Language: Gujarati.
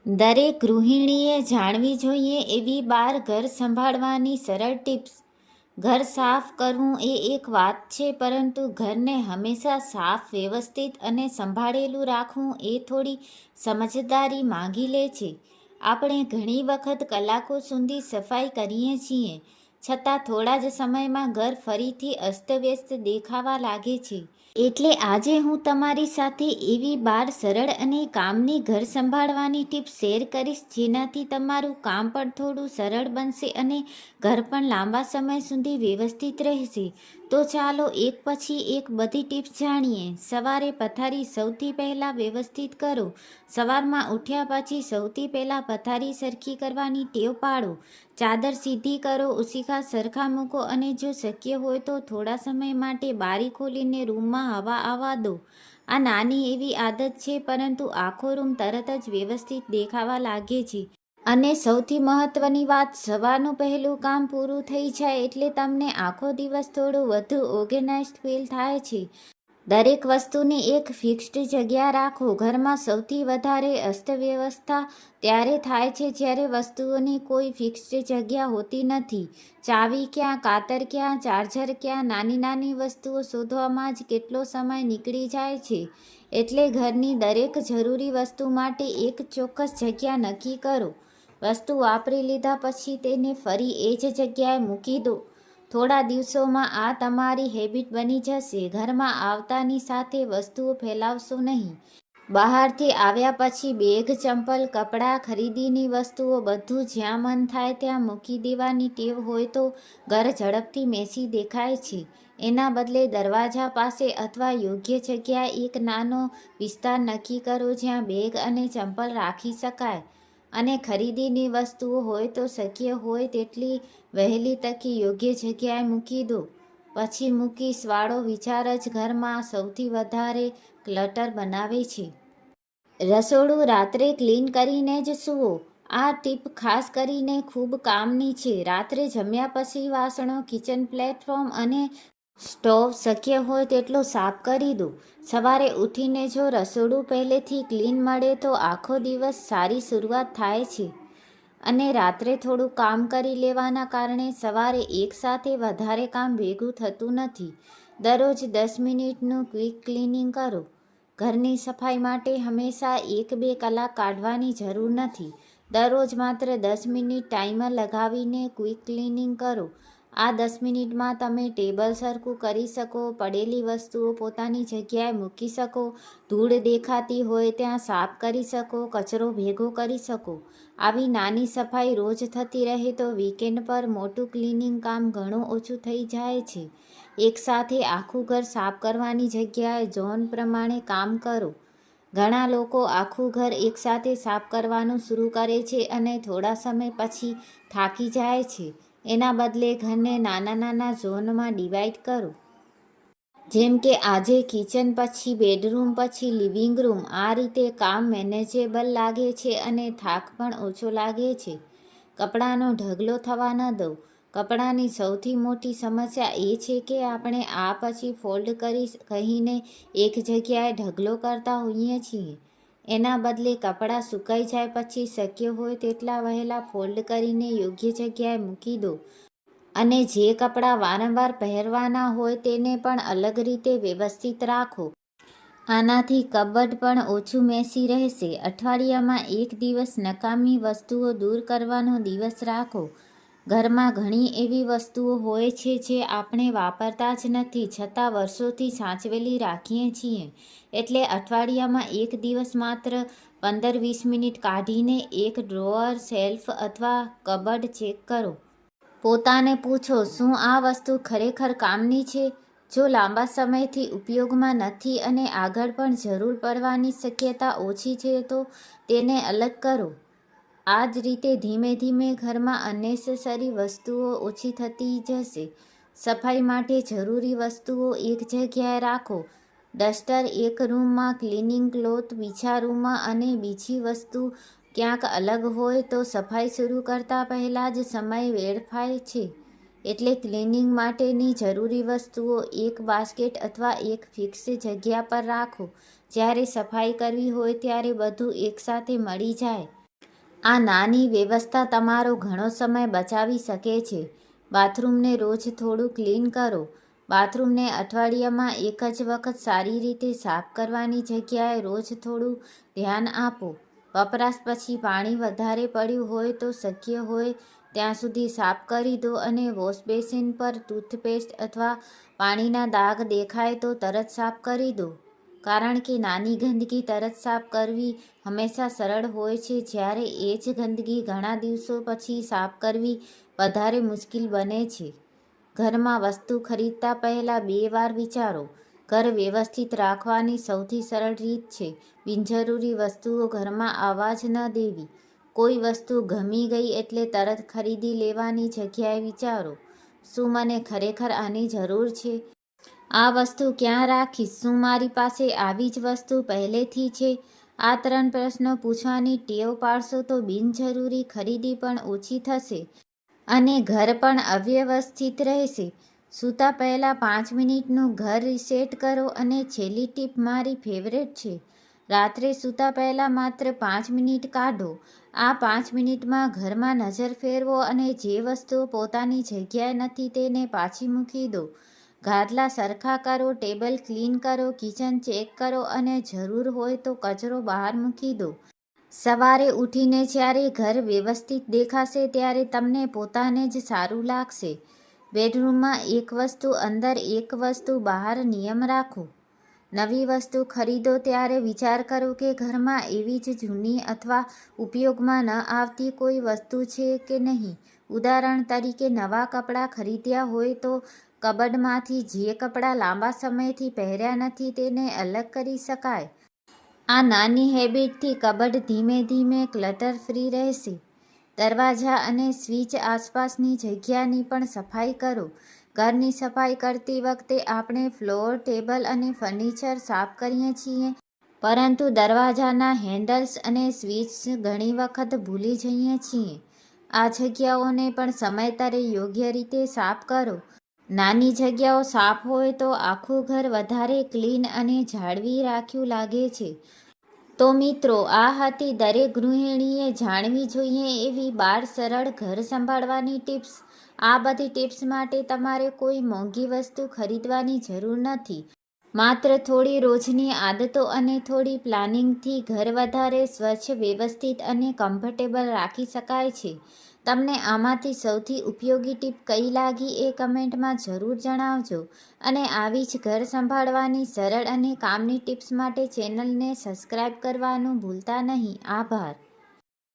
દરેક ગૃહિણીએ જાણવી જોઈએ એવી 12 ઘર સંભાળવાની સરળ ટિપ્સ. ઘર સાફ કરવું એ એક વાત છે, પરંતુ ઘરને હંમેશા સાફ, વ્યવસ્થિત અને સંભાળેલું રાખવું એ થોડી સમજદારી માંગી લે છે. આપણે ઘણી વખત કલાકો સુધી સફાઈ કરીએ છીએ, છતાં થોડા જ સમયમાં ઘર ફરીથી અસ્તવ્યસ્ત દેખાવા લાગે છે. એટલે આજે હું તમારી સાથે એવી 12 સરળ અને કામની ઘર સંભાળવાની ટિપ્સ શેર કરીશ, જેનાથી તમારું કામ પણ થોડું સરળ બનશે અને ઘર પણ લાંબા સમય સુધી વ્યવસ્થિત રહેશે. તો ચાલો એક પછી એક બધી ટિપ્સ જાણીએ. સવારે પથારી સૌથી પહેલાં વ્યવસ્થિત કરો. સવારમાં ઉઠ્યા પછી સૌથી પહેલાં પથારી સરખી કરવાની ટેવ પાડો. ચાદર સીધી કરો, ઓશિકા સરખા મૂકો અને જો શક્ય હોય તો થોડા સમય માટે બારી ખોલીને રૂમમાં હવા આવવા દો. આ નાની એવી આદત છે, પરંતુ આખો રૂમ તરત જ વ્યવસ્થિત દેખાવા લાગે છે. અને સૌથી મહત્વની વાત, સવારનું પહેલું કામ પૂરું થઈ જાય એટલે તમને આખો દિવસ થોડો વધુ ઓર્ગેનાઇઝ્ડ ફીલ થાય છે. દરેક વસ્તુની એક ફિક્સ્ડ જગ્યા રાખો. ઘરમાં સૌથી વધારે અસ્તવ્યવસ્થા ત્યારે થાય છે જ્યારે વસ્તુઓની કોઈ ફિક્સ્ડ જગ્યા હોતી નથી. ચાવી ક્યાં, કાતર ક્યાં, ચાર્જર ક્યાં, નાની નાની વસ્તુઓ શોધવામાં જ કેટલો સમય નીકળી જાય છે. એટલે ઘરની દરેક જરૂરી વસ્તુ માટે એક ચોક્કસ જગ્યા નક્કી કરો. વસ્તુ વાપરી લીધા પછી તેને ફરી એ જ જગ્યાએ મૂકી દો. થોડા દિવસોમાં આ તમારી હેબિટ બની જશે. ઘરમાં આવતાની સાથે વસ્તુઓ ફેલાવશો નહીં. બહારથી આવ્યા પછી બેગ, ચંપલ, કપડાં, ખરીદીની વસ્તુઓ બધું જ્યાં મન થાય ત્યાં મૂકી દેવાની ટેવ હોય તો ઘર ઝડપથી મેસી દેખાય છે. એના બદલે દરવાજા પાસે અથવા યોગ્ય જગ્યાએ એક નાનો વિસ્તાર નક્કી કરો જ્યાં બેગ અને ચંપલ રાખી શકાય. અને ખરીદીની વસ્તુઓ હોય તો શક્ય હોય તેટલી વહેલી તકે યોગ્ય જગ્યાએ મૂકી દો. પછી મૂકીશવાળો વિચાર જ ઘરમાં સૌથી વધારે ક્લટર બનાવે છે. રસોડું રાત્રે ક્લીન કરીને જ સૂવો. આ ટીપ ખાસ કરીને ખૂબ કામની છે. રાત્રે જમ્યા પછી વાસણો, કિચન પ્લેટફોર્મ અને સ્ટોવ શક્ય હોય તેટલો સાફ કરી દો. સવારે ઉઠીને જો રસોડું પહેલેથી ક્લીન મળે તો આખો દિવસ સારી શરૂઆત થાય છે. અને રાત્રે થોડું કામ કરી લેવાના કારણે સવારે એકસાથે વધારે કામ ભેગું થતું નથી. દરરોજ 10 મિનિટનું ક્વિક ક્લિનિંગ કરો. ઘરની સફાઈ માટે હંમેશા 1-2 કલાક કાઢવાની જરૂર નથી. દરરોજ માત્ર 10 મિનિટ ટાઈમર લગાવીને ક્વિક ક્લિનિંગ કરો. આ 10 મિનિટમાં તમે ટેબલ સરખું કરી શકો, પડેલી વસ્તુઓ પોતાની જગ્યાએ મૂકી શકો, ધૂળ દેખાતી હોય ત્યાં સાફ કરી શકો, કચરો ભેગો કરી શકો. આવી નાની સફાઈ રોજ થતી રહે તો વીકેન્ડ પર મોટું ક્લિનિંગ કામ ઘણું ઓછું થઈ જાય છે. એકસાથે આખું ઘર સાફ કરવાની જગ્યાએ ઝોન પ્રમાણે કામ કરો. ઘણા લોકો આખું ઘર એકસાથે સાફ કરવાનું શરૂ કરે છે અને થોડા સમય પછી થાકી જાય છે. એના બદલે ઘરને નાના નાના ઝોનમાં ડિવાઈડ કરો. જેમ કે આજે કિચન, પછી બેડરૂમ, પછી લિવિંગ રૂમ. આ રીતે કામ મેનેજેબલ લાગે છે અને થાક પણ ઓછો લાગે છે. કપડાંનો ઢગલો થવા ન દો. કપડાંની સૌથી મોટી સમસ્યા એ છે કે આપણે આ પછી ફોલ્ડ કહીને એક જગ્યાએ ઢગલો કરતા હોઈએ છીએ. એના બદલે કપડાં સુકાઈ જાય પછી શક્ય હોય તેટલા વહેલા ફોલ્ડ કરીને યોગ્ય જગ્યાએ મૂકી દો. અને જે કપડાં વારંવાર પહેરવાના હોય તેને પણ અલગ રીતે વ્યવસ્થિત રાખો. આનાથી કબર્ડ પણ ઓછું મેસી રહેશે. અઠવાડિયામાં એક દિવસ નકામી વસ્તુઓ દૂર કરવાનો દિવસ રાખો. ઘરમાં ઘણી એવી વસ્તુઓ હોય છે જે આપણે વાપરતા જ નથી, છતાં વર્ષોથી સાચવેલી રાખીએ છીએ. એટલે અઠવાડિયામાં એક દિવસ માત્ર 15-20 મિનિટ કાઢીને એક ડ્રોઅર, શેલ્ફ અથવા કબર્ડ ચેક કરો. પોતાને પૂછો, શું આ વસ્તુ ખરેખર કામની છે? જો લાંબા સમયથી ઉપયોગમાં નથી અને આગળ પણ જરૂર પડવાની શક્યતા ઓછી છે તો તેને અલગ કરો. આ જ રીતે ધીમે ધીમે ઘરમાં અનનેસેસરી વસ્તુઓ ઓછી થતી જશે. સફાઈ માટે જરૂરી વસ્તુઓ એક જગ્યાએ રાખો. ડસ્ટર એક રૂમમાં, ક્લિનિંગ ક્લોથ બીજા રૂમમાં અને બીજી વસ્તુ ક્યાંક અલગ હોય તો સફાઈ શરૂ કરતા પહેલાં જ સમય વેડફાય છે. એટલે ક્લિનિંગ માટેની જરૂરી વસ્તુઓ એક બાસ્કેટ અથવા એક ફિક્સ જગ્યા પર રાખો. જ્યારે સફાઈ કરવી હોય ત્યારે બધું એકસાથે મળી જાય. આ નાની વ્યવસ્થા તમારો ઘણો સમય બચાવી શકે છે. બાથરૂમને રોજ થોડું ક્લીન કરો. બાથરૂમને અઠવાડિયામાં એક જ વખત સારી રીતે સાફ કરવાની જગ્યાએ રોજ થોડું ધ્યાન આપો. વપરાશ પછી પાણી વધારે પડ્યું હોય તો શક્ય હોય ત્યાં સુધી સાફ કરી દો અને વોશબેસિન પર ટૂથપેસ્ટ અથવા પાણીના દાગ દેખાય તો તરત સાફ કરી દો. કારણ કે નાની ગંદકી તરત સાફ કરવી હંમેશા સરળ હોય છે, જ્યારે એ જ ગંદકી ઘણા દિવસો પછી સાફ કરવી વધારે મુશ્કેલ બને છે. ઘરમાં વસ્તુ ખરીદતા પહેલાં 2 વાર વિચારો. ઘર વ્યવસ્થિત રાખવાની સૌથી સરળ રીત છે બિનજરૂરી વસ્તુઓ ઘરમાં આવવા જ ન દેવી. કોઈ વસ્તુ ગમી ગઈ એટલે તરત ખરીદી લેવાની જગ્યાએ વિચારો, શું મને ખરેખર આની જરૂર છે? આ વસ્તુ ક્યાં રાખીશ? શું મારી પાસે આવી જ વસ્તુ પહેલેથી છે? આ 3 પ્રશ્નો પૂછવાની ટેવ પાડશો તો બિનજરૂરી ખરીદી પણ ઓછી થશે અને ઘર પણ અવ્યવસ્થિત રહેશે. સૂતા પહેલાં 5 મિનિટનું ઘર રીસેટ કરો. અને છેલ્લી ટીપ મારી ફેવરેટ છે. રાત્રે સૂતા પહેલાં માત્ર 5 મિનિટ કાઢો. આ 5 મિનિટમાં ઘરમાં નજર ફેરવો અને જે વસ્તુઓ પોતાની જગ્યાએ નથી તેને પાછી મૂકી દો. ગાદલા સરખા કરો, ટેબલ ક્લીન કરો, કિચન ચેક કરો અને જરૂર હોય તો કચરો બહાર મૂકી દો. સવારે ઉઠીને જ્યારે ઘર વ્યવસ્થિત દેખાશે ત્યારે તમને પોતાને જ સારું લાગશે. બેડરૂમમાં એક વસ્તુ અંદર, એક વસ્તુ બહાર નિયમ રાખો. નવી વસ્તુ ખરીદો ત્યારે વિચાર કરો કે ઘરમાં એવી જ જૂની અથવા ઉપયોગમાં ન આવતી કોઈ વસ્તુ છે કે નહીં. ઉદાહરણ તરીકે, નવા કપડાં ખરીદ્યા હોય તો કબાટમાંથી જે કપડાં લાંબા સમયથી પહેર્યા નથી તેને અલગ કરી શકાય. આ નાની હેબિટથી કબાટ ધીમે ધીમે ક્લટર ફ્રી રહેશે. દરવાજા અને સ્વિચ આસપાસની જગ્યાની પણ સફાઈ કરો. ઘરની સફાઈ કરતી વખતે આપણે ફ્લોર, ટેબલ અને ફર્નિચર સાફ કરીએ છીએ, પરંતુ દરવાજાના હેન્ડલ્સ અને સ્વિચ ઘણી વખત ભૂલી જઈએ છીએ. આ જગ્યાઓને પણ સમયાંતરે યોગ્ય રીતે સાફ કરો. નાની જગ્યાઓ સાફ હોય તો આખું ઘર વધારે ક્લીન અને જાળવી રાખ્યું લાગે છે. તો મિત્રો, આ હતી દરેક ગૃહિણીએ જાણવી જોઈએ એવી 12 સરળ ઘર સંભાળવાની ટિપ્સ. આ બધી ટિપ્સ માટે તમારે કોઈ મોંઘી વસ્તુ ખરીદવાની જરૂર નથી. માત્ર થોડી રોજની આદતો અને થોડી પ્લાનિંગથી ઘર વધારે સ્વચ્છ, વ્યવસ્થિત અને કમ્ફર્ટેબલ રાખી શકાય છે. તમને આમાંથી સૌથી ઉપયોગી ટીપ કઈ લાગી એ કમેન્ટમાં જરૂર જણાવજો. અને આવી જ ઘર સંભાળવાની સરળ અને કામની ટિપ્સ માટે ચેનલને સબસ્ક્રાઇબ કરવાનું ભૂલતા નહીં. આભાર.